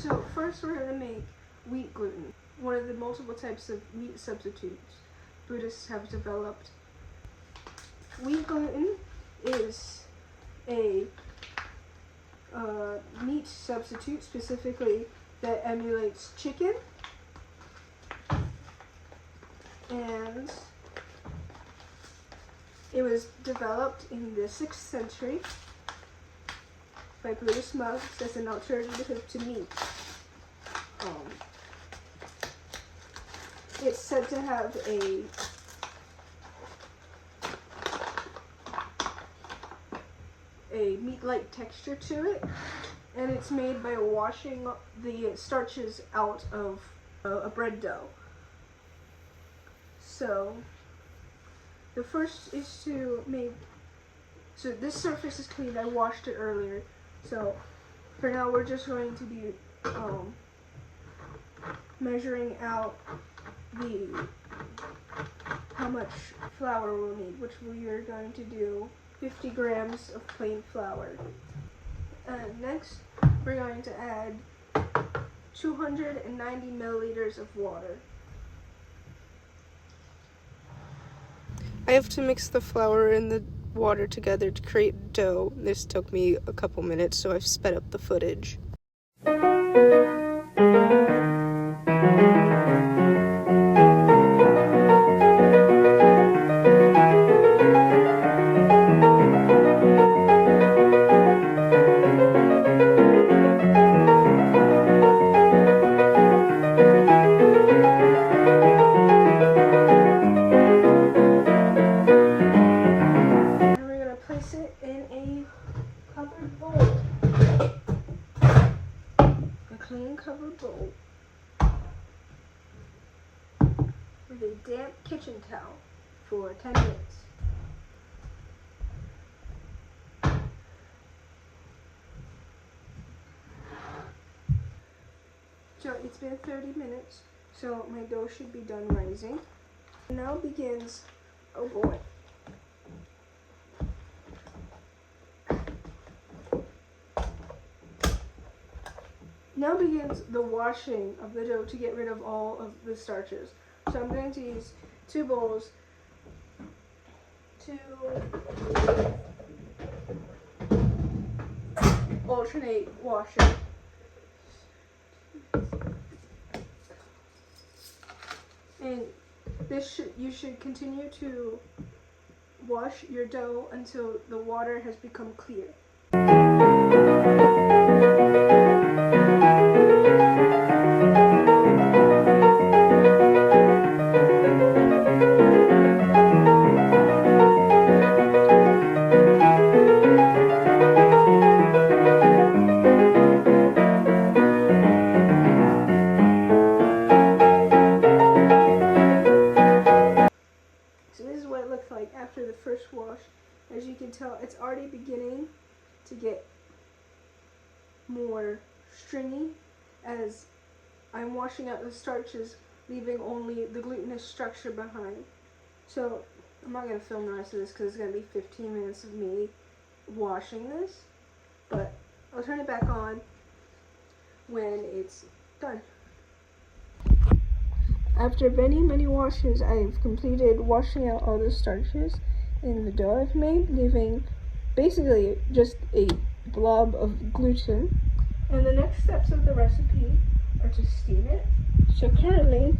So first we're going to make wheat gluten, one of the multiple types of meat substitutes Buddhists have developed. Wheat gluten is a meat substitute specifically that emulates chicken, and it was developed in the 6th century by Buddhist monks as an alternative to meat. It's said to have a meat-like texture to it, and it's made by washing the starches out of a bread dough. So the first is to make, so this surface is clean, I washed it earlier. So for now we're just going to be measuring out how much flour we'll need, which we are going to do 50 grams of plain flour. And next we're going to add 290 milliliters of water. I have to mix the flour and the water together to create dough. This took me a couple minutes, so I've sped up the footage. Covered bowl with a damp kitchen towel for 10 minutes. So it's been 30 minutes, so my dough should be done rising. Now begins, oh boy. Now begins the washing of the dough to get rid of all of the starches. So I'm going to use 2 bowls to alternate washing. And you should continue to wash your dough until the water has become clear. After the first wash, as you can tell, it's already beginning to get more stringy as I'm washing out the starches, leaving only the glutinous structure behind. So I'm not going to film the rest of this because it's going to be 15 minutes of me washing this, but I'll turn it back on when it's done. After many washes, I've completed washing out all the starches in the dough I've made, leaving basically just a blob of gluten. And the next steps of the recipe are to steam it. So currently,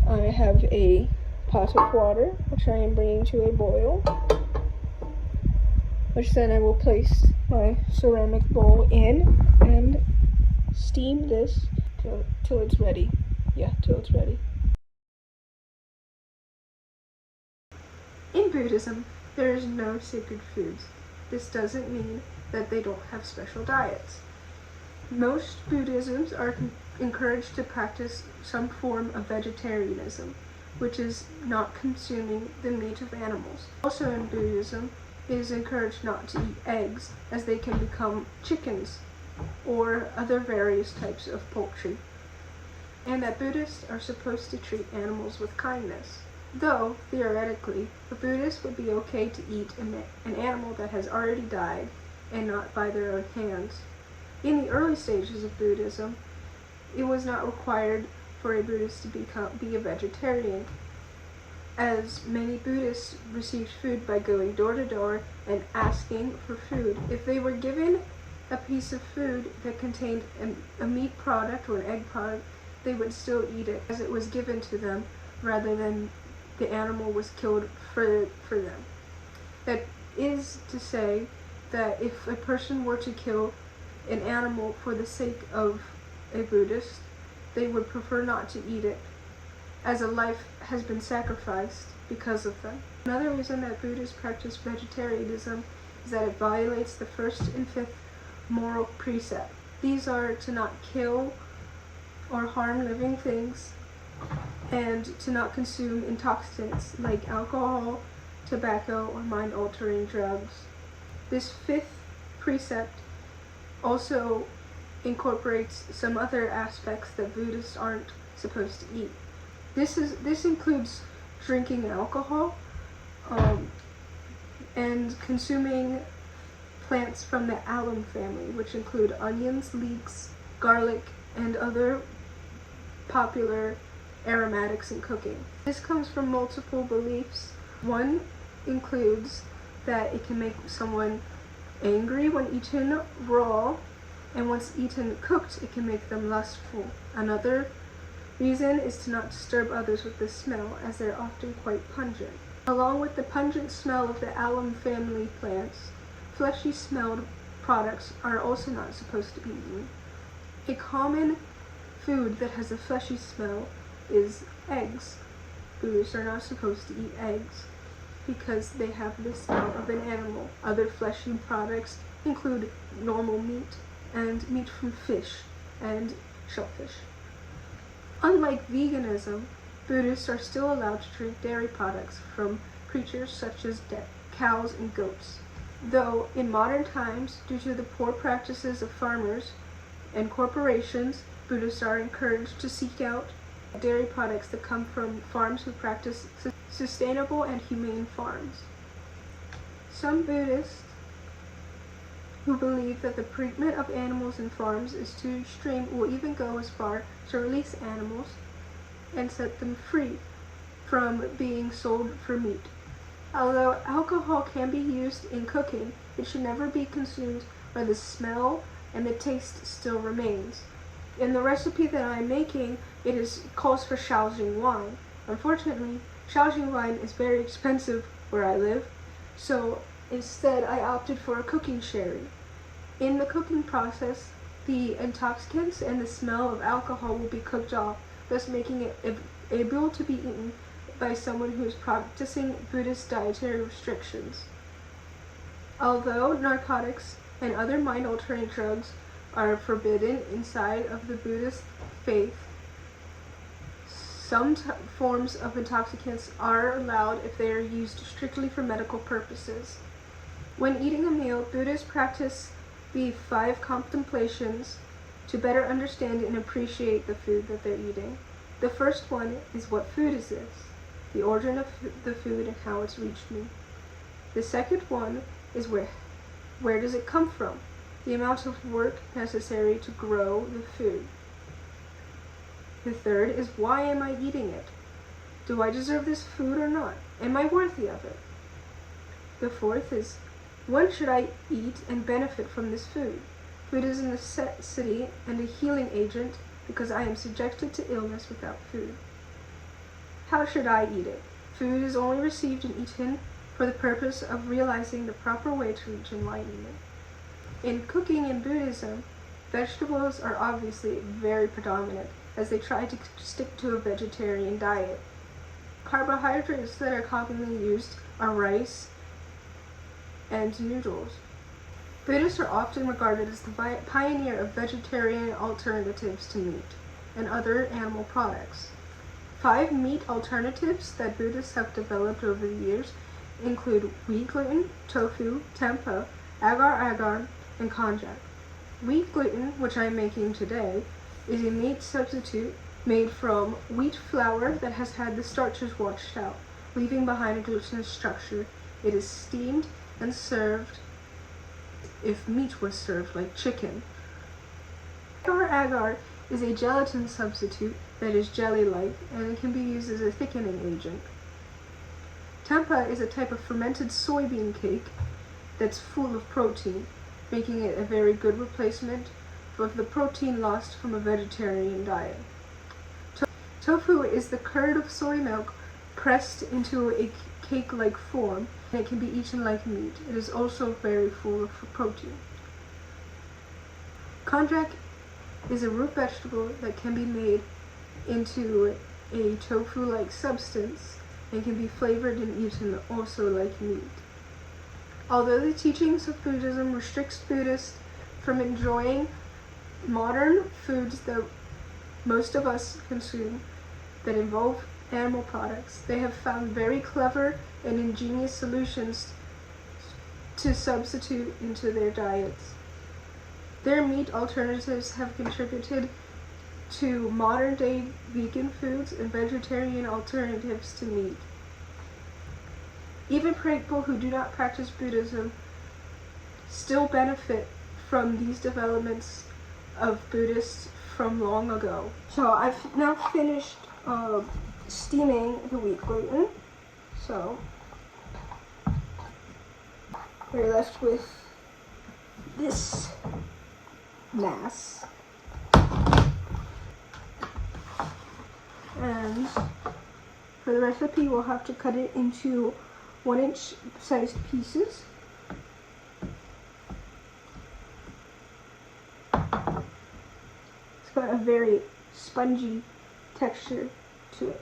I have a pot of water, which I am bringing to a boil, which then I will place my ceramic bowl in and steam this till it's ready. Till it's ready. In Buddhism, there is no sacred foods. This doesn't mean that they don't have special diets. Most Buddhisms are encouraged to practice some form of vegetarianism, which is not consuming the meat of animals. Also in Buddhism, it is encouraged not to eat eggs, as they can become chickens or other various types of poultry, and that Buddhists are supposed to treat animals with kindness. Though, theoretically, a Buddhist would be okay to eat an animal that has already died and not by their own hands. In the early stages of Buddhism, it was not required for a Buddhist to be a vegetarian, as many Buddhists received food by going door to door and asking for food. If they were given a piece of food that contained a meat product or an egg product, they would still eat it as it was given to them rather than the animal was killed for them. That is to say that if a person were to kill an animal for the sake of a Buddhist, they would prefer not to eat it, as a life has been sacrificed because of them. Another reason that Buddhists practice vegetarianism is that it violates the first and fifth moral precept. These are to not kill or harm living things, and to not consume intoxicants like alcohol, tobacco, or mind-altering drugs. This fifth precept also incorporates some other aspects that Buddhists aren't supposed to eat. This includes drinking alcohol, and consuming plants from the alum family, which include onions, leeks, garlic, and other popular aromatics in cooking. This comes from multiple beliefs. One includes that it can make someone angry when eaten raw, and once eaten cooked, it can make them lustful. Another reason is to not disturb others with the smell, as they're often quite pungent. Along with the pungent smell of the alum family plants, fleshy smelled products are also not supposed to be eaten. A common food that has a fleshy smell is eggs. Buddhists are not supposed to eat eggs because they have the smell of an animal. Other fleshy products include normal meat and meat from fish and shellfish. Unlike veganism, Buddhists are still allowed to drink dairy products from creatures such as cows and goats. Though in modern times, due to the poor practices of farmers and corporations, Buddhists are encouraged to seek out dairy products that come from farms who practice sustainable and humane farms. Some Buddhists who believe that the treatment of animals in farms is too extreme will even go as far to release animals and set them free from being sold for meat. Although alcohol can be used in cooking, it should never be consumed where the smell and the taste still remains. In the recipe that I'm making, calls for Shaojing wine. Unfortunately, Shaojing wine is very expensive where I live, so instead I opted for a cooking sherry. In the cooking process, the intoxicants and the smell of alcohol will be cooked off, thus making it able to be eaten by someone who is practicing Buddhist dietary restrictions. Although narcotics and other mind-altering drugs are forbidden inside of the Buddhist faith, some forms of intoxicants are allowed if they are used strictly for medical purposes. When eating a meal, Buddhists practice the 5 contemplations to better understand and appreciate the food that they're eating. The first one is, what food is this? The origin of the food and how it's reached me. The second one is, where does it come from? The amount of work necessary to grow the food. The third is, why am I eating it? Do I deserve this food or not? Am I worthy of it? The fourth is, when should I eat and benefit from this food? Food is a necessity and a healing agent because I am subjected to illness without food. How should I eat it? Food is only received and eaten for the purpose of realizing the proper way to reach enlightenment. In cooking in Buddhism, vegetables are obviously very predominant as they try to stick to a vegetarian diet. Carbohydrates that are commonly used are rice and noodles. Buddhists are often regarded as the pioneer of vegetarian alternatives to meat and other animal products. 5 meat alternatives that Buddhists have developed over the years include wheat gluten, tofu, tempeh, agar-agar, and konjac. Wheat gluten, which I am making today, is a meat substitute made from wheat flour that has had the starches washed out, leaving behind a glutinous structure. It is steamed and served if meat was served, like chicken. Pure agar is a gelatin substitute that is jelly-like, and it can be used as a thickening agent. Tempeh is a type of fermented soybean cake that's full of protein, making it a very good replacement for the protein lost from a vegetarian diet. Tofu is the curd of soy milk pressed into a cake-like form, and it can be eaten like meat. It is also very full of protein. Konjac is a root vegetable that can be made into a tofu-like substance and can be flavored and eaten also like meat. Although the teachings of Buddhism restricts Buddhists from enjoying modern foods that most of us consume that involve animal products, they have found very clever and ingenious solutions to substitute into their diets. Their meat alternatives have contributed to modern-day vegan foods and vegetarian alternatives to meat. Even people who do not practice Buddhism still benefit from these developments of Buddhists from long ago. So I've now finished steaming the wheat gluten. So we're left with this mass. And for the recipe, we'll have to cut it into 1-inch sized pieces. It's got a very spongy texture to it.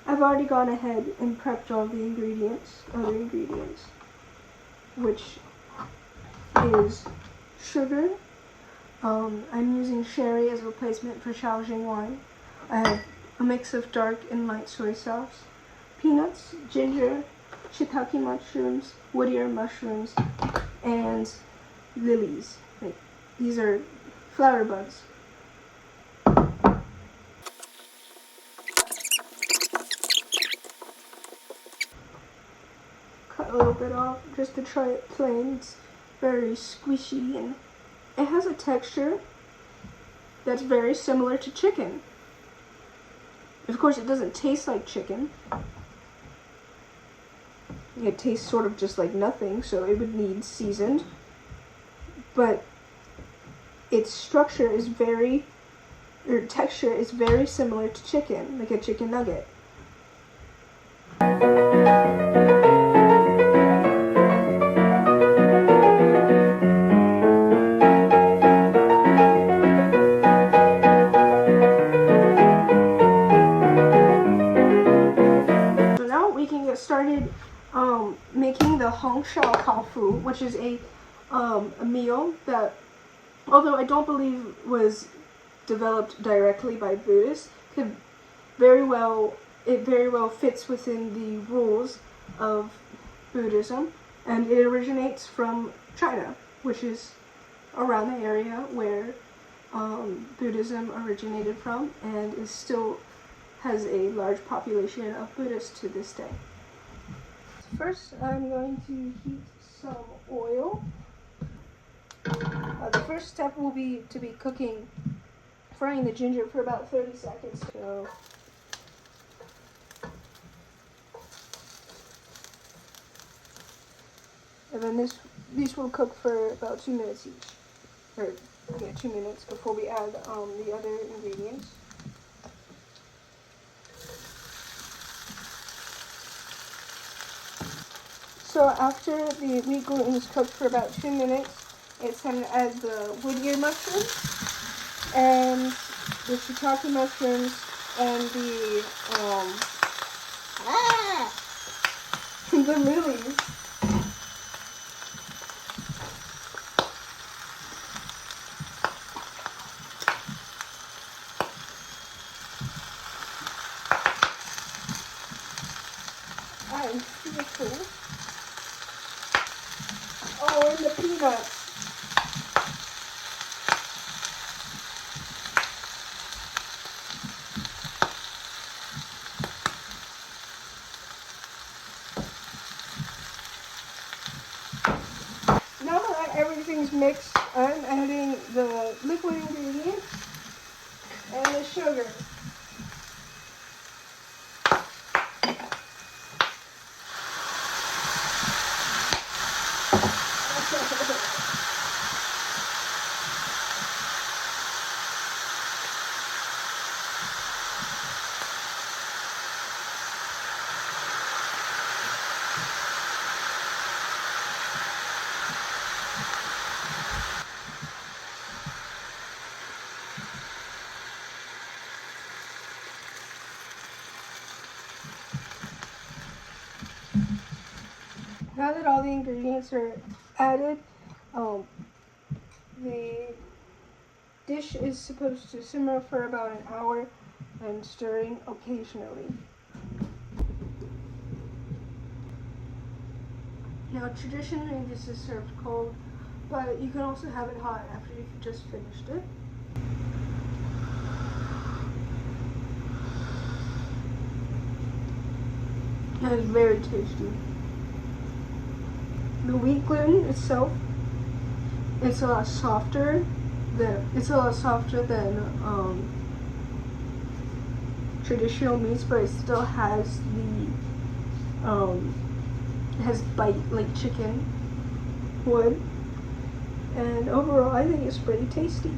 I've already gone ahead and prepped all the other ingredients, which is sugar. I'm using sherry as a replacement for Shaoxing wine. I have a mix of dark and light soy sauce, peanuts, ginger, shiitake mushrooms, wood ear mushrooms, and lilies. These are flower buds. Cut a little bit off just to try it plain. It's very squishy and it has a texture that's very similar to chicken. Of course, it doesn't taste like chicken. It tastes sort of just like nothing, so it would need seasoned. But its texture is very similar to chicken, like a chicken nugget. Started making the Hongshao Kaofu, which is a meal that, although I don't believe was developed directly by Buddhists, it very well fits within the rules of Buddhism, and it originates from China, which is around the area where Buddhism originated from, and is still has a large population of Buddhists to this day. First, I'm going to heat some oil. The first step will be to be frying the ginger for about 30 seconds. So, and then these will cook for about 2 minutes each, or 2 minutes before we add the other ingredients. So after the wheat gluten is cooked for about 2 minutes, it's time to add the wood ear mushrooms and the shiitake mushrooms and the the lilies. And beautiful. Oh, and the peanuts. Now that I everything's mixed, I'm adding the liquid ingredients and the sugar. Now that all the ingredients are added, the dish is supposed to simmer for about an hour and stirring occasionally. Now traditionally this is served cold, but you can also have it hot after you've just finished it. That is very tasty. The wheat gluten itself, it's a lot softer than traditional meats, but it still has has bite like chicken would. And overall, I think it's pretty tasty.